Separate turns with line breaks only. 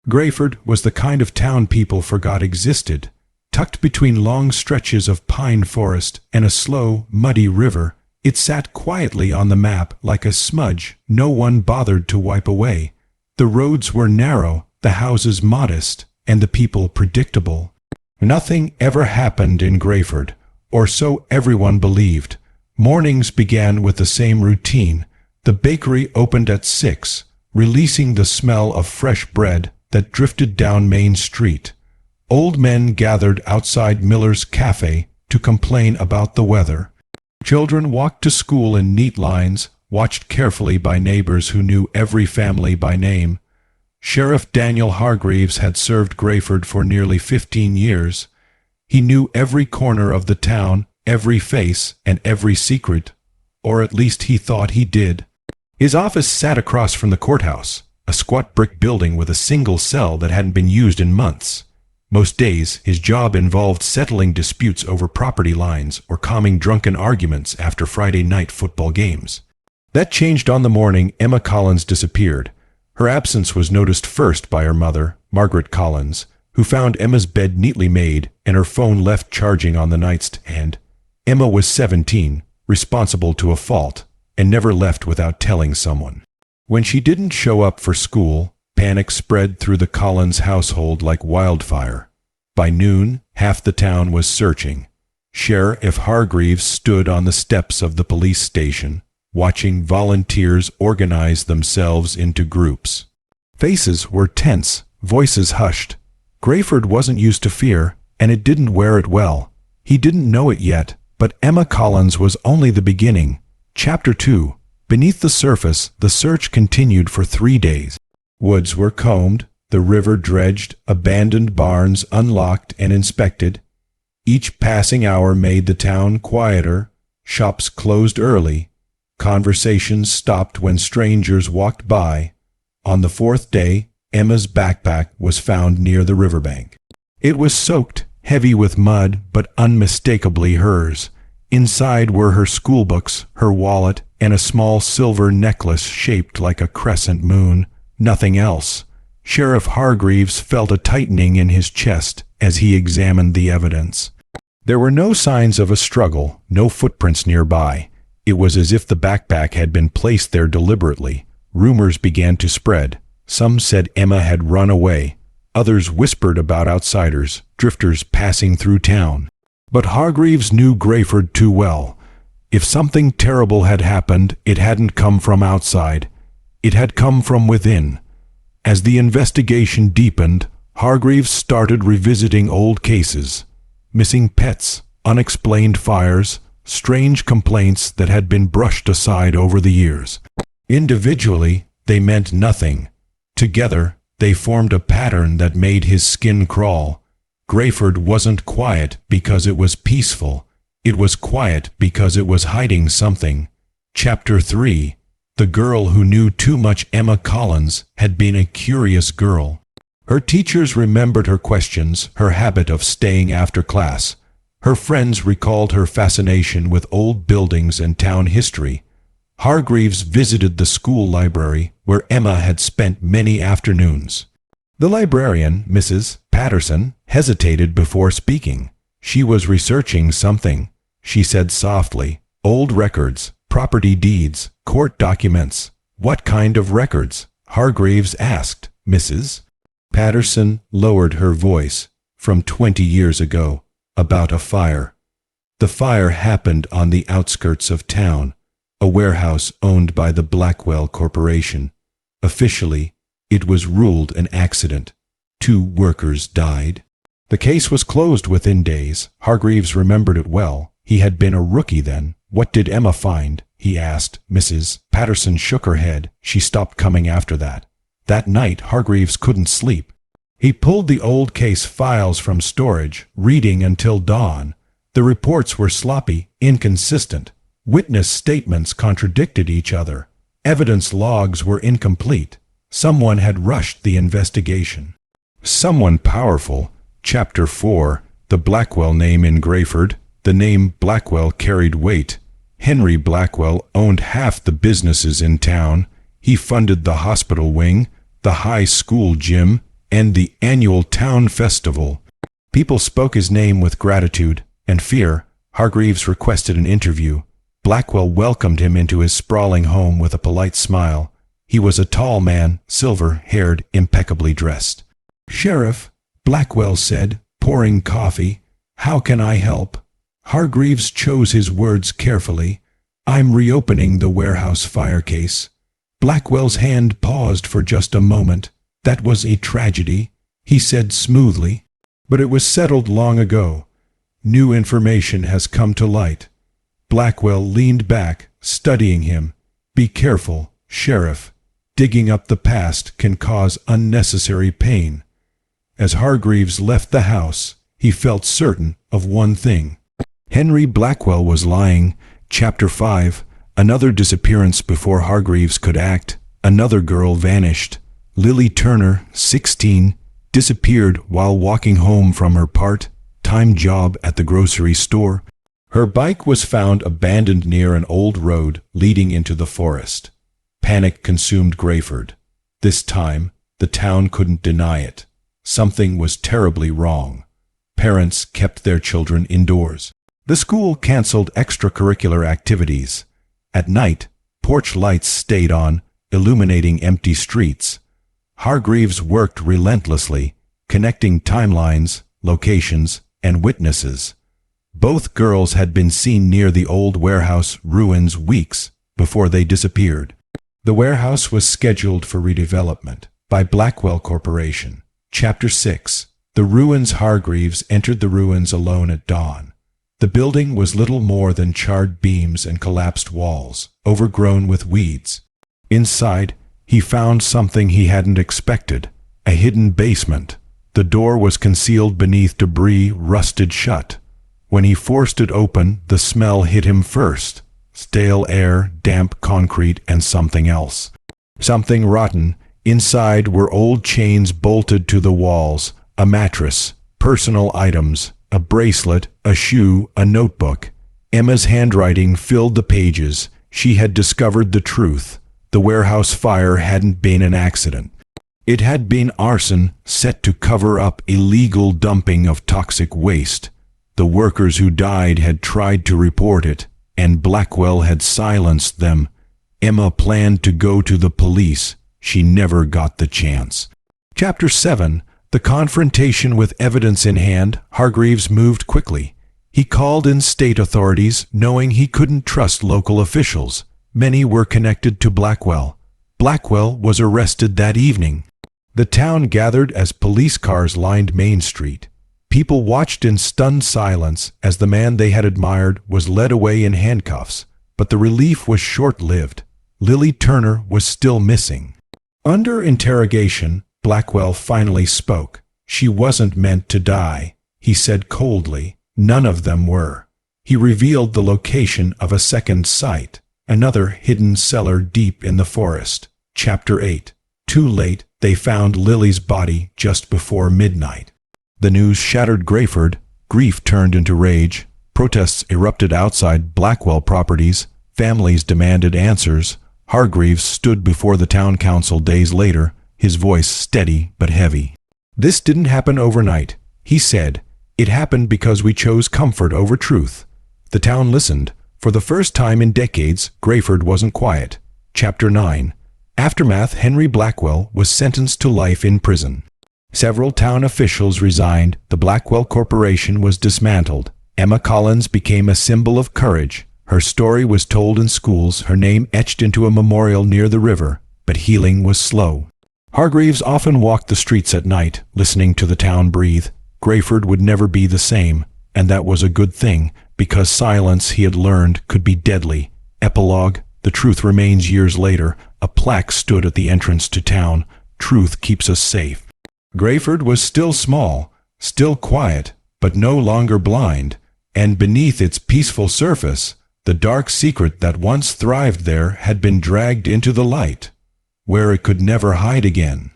Grayford was the kind of town people forgot existed. Tucked between long stretches of pine forest and a slow, muddy river, it sat quietly on the map like a smudge no one bothered to wipe away. The roads were narrow, the houses modest, and the people predictable. Nothing ever happened in Grayford, or so everyone believed. Mornings began with the same routine. The bakery opened at 6, releasing the smell of fresh bread that drifted down Main Street. Old men gathered outside Miller's Cafe to complain about the weather. Children walked to school in neat lines, watched carefully by neighbors who knew every family by name. Sheriff Daniel Hargreaves had served Grayford for nearly 15 years. He knew every corner of the town, every face, and every secret, or at least he thought he did. His office sat across from the courthouse, a squat brick building with a single cell that hadn't been used in months. Most days, his job involved settling disputes over property lines or calming drunken arguments after Friday night football games. That changed on the morning Emma Collins disappeared. Her absence was noticed first by her mother, Margaret Collins, who found Emma's bed neatly made and her phone left charging on the nightstand. Emma was 17, responsible to a fault, and never left without telling someone. When she didn't show up for school, panic spread through the Collins household like wildfire. By noon, half the town was searching. Sheriff Hargreaves stood on the steps of the police station, watching volunteers organize themselves into groups. Faces were tense, voices hushed. Grayford wasn't used to fear, and it didn't wear it well. He didn't know it yet, but Emma Collins was only the beginning. Chapter 2. Beneath the surface, the search continued for 3 days. Woods were combed, the river dredged, abandoned barns unlocked and inspected. Each passing hour made the town quieter. Shops closed early. Conversations stopped when strangers walked by. On the 4th day, Emma's backpack was found near the riverbank. It was soaked, heavy with mud, but unmistakably hers. Inside were her schoolbooks, her wallet, and a small silver necklace shaped like a crescent moon. Nothing else. Sheriff Hargreaves felt a tightening in his chest as he examined the evidence. There were no signs of a struggle, no footprints nearby. It was as if the backpack had been placed there deliberately. Rumors began to spread. Some said Emma had run away. Others whispered about outsiders, drifters passing through town. But Hargreaves knew Grayford too well. If something terrible had happened, it hadn't come from outside. It had come from within. As the investigation deepened, Hargreaves started revisiting old cases. Missing pets, unexplained fires, strange complaints that had been brushed aside over the years. Individually, they meant nothing. Together, they formed a pattern that made his skin crawl. Grayford wasn't quiet because it was peaceful. It was quiet because it was hiding something. Chapter 3. The girl who knew too much. Emma Collins had been a curious girl. Her teachers remembered her questions, her habit of staying after class. Her friends recalled her fascination with old buildings and town history. Hargreaves visited the school library, where Emma had spent many afternoons. The librarian, Mrs. Patterson, hesitated before speaking. She was researching something. She said softly, "Old records, property deeds, court documents." "What kind of records?" Hargreaves asked. Mrs. Patterson lowered her voice. "From 20 years ago, about a fire. The fire happened on the outskirts of town, a warehouse owned by the Blackwell Corporation. Officially, it was ruled an accident. 2 workers died. The case was closed within days." Hargreaves remembered it well. He had been a rookie then. "What did Emma find?" he asked. Mrs. Patterson shook her head. "She stopped coming after that." That night, Hargreaves couldn't sleep. He pulled the old case files from storage, reading until dawn. The reports were sloppy, inconsistent. Witness statements contradicted each other. Evidence logs were incomplete. Someone had rushed the investigation. Someone powerful. Chapter 4. The Blackwell name in Grayford. The name Blackwell carried weight. Henry Blackwell owned half the businesses in town. He funded the hospital wing, the high school gym, and the annual town festival. People spoke his name with gratitude and fear. Hargreaves requested an interview. Blackwell welcomed him into his sprawling home with a polite smile. He was a tall man, silver-haired, impeccably dressed. "Sheriff," Blackwell said, pouring coffee, "how can I help?" Hargreaves chose his words carefully. "I'm reopening the warehouse fire case." Blackwell's hand paused for just a moment. "That was a tragedy," he said smoothly. "But it was settled long ago. New information has come to light." Blackwell leaned back, studying him. "Be careful, Sheriff. Digging up the past can cause unnecessary pain." As Hargreaves left the house, he felt certain of one thing. Henry Blackwell was lying. Chapter 5. Another disappearance before Hargreaves could act. Another girl vanished. Lily Turner, 16, disappeared while walking home from her part-time job at the grocery store. Her bike was found abandoned near an old road leading into the forest. Panic consumed Grayford. This time, the town couldn't deny it. Something was terribly wrong. Parents kept their children indoors. The school canceled extracurricular activities. At night, porch lights stayed on, illuminating empty streets. Hargreaves worked relentlessly, connecting timelines, locations, and witnesses. Both girls had been seen near the old warehouse ruins weeks before they disappeared. The warehouse was scheduled for redevelopment by Blackwell Corporation. Chapter 6. The ruins. Hargreaves entered the ruins alone at dawn. The building was little more than charred beams and collapsed walls, overgrown with weeds. Inside, he found something he hadn't expected, a hidden basement. The door was concealed beneath debris, rusted shut. When he forced it open, the smell hit him first. Stale air, damp concrete, and something else. Something rotten. Inside were old chains bolted to the walls, a mattress, personal items, a bracelet, a shoe, a notebook. Emma's handwriting filled the pages. She had discovered the truth. The warehouse fire hadn't been an accident. It had been arson set to cover up illegal dumping of toxic waste. The workers who died had tried to report it, and Blackwell had silenced them. Emma planned to go to the police. She never got the chance. Chapter 7. The confrontation. With evidence in hand, Hargreaves moved quickly. He called in state authorities, knowing he couldn't trust local officials. Many were connected to Blackwell. Blackwell was arrested that evening. The town gathered as police cars lined Main Street. People watched in stunned silence as the man they had admired was led away in handcuffs. But the relief was short-lived. Lily Turner was still missing. Under interrogation, Blackwell finally spoke. "She wasn't meant to die," he said coldly. "None of them were." He revealed the location of a second site, another hidden cellar deep in the forest. Chapter 8. Too late, they found Lily's body just before midnight. The news shattered Grayford. Grief turned into rage. Protests erupted outside Blackwell properties. Families demanded answers. Hargreaves stood before the town council days later, his voice steady but heavy. "This didn't happen overnight," he said. "It happened because we chose comfort over truth." The town listened. For the first time in decades, Grayford wasn't quiet. Chapter 9. Aftermath. Henry Blackwell was sentenced to life in prison. Several town officials resigned. The Blackwell Corporation was dismantled. Emma Collins became a symbol of courage. Her story was told in schools, her name etched into a memorial near the river, but healing was slow. Hargreaves often walked the streets at night, listening to the town breathe. Grayford would never be the same, and that was a good thing, because silence, he had learned, could be deadly. Epilogue. The truth remains. Years later, a plaque stood at the entrance to town. Truth keeps us safe. Grayford was still small, still quiet, but no longer blind, and beneath its peaceful surface, the dark secret that once thrived there had been dragged into the light, where it could never hide again.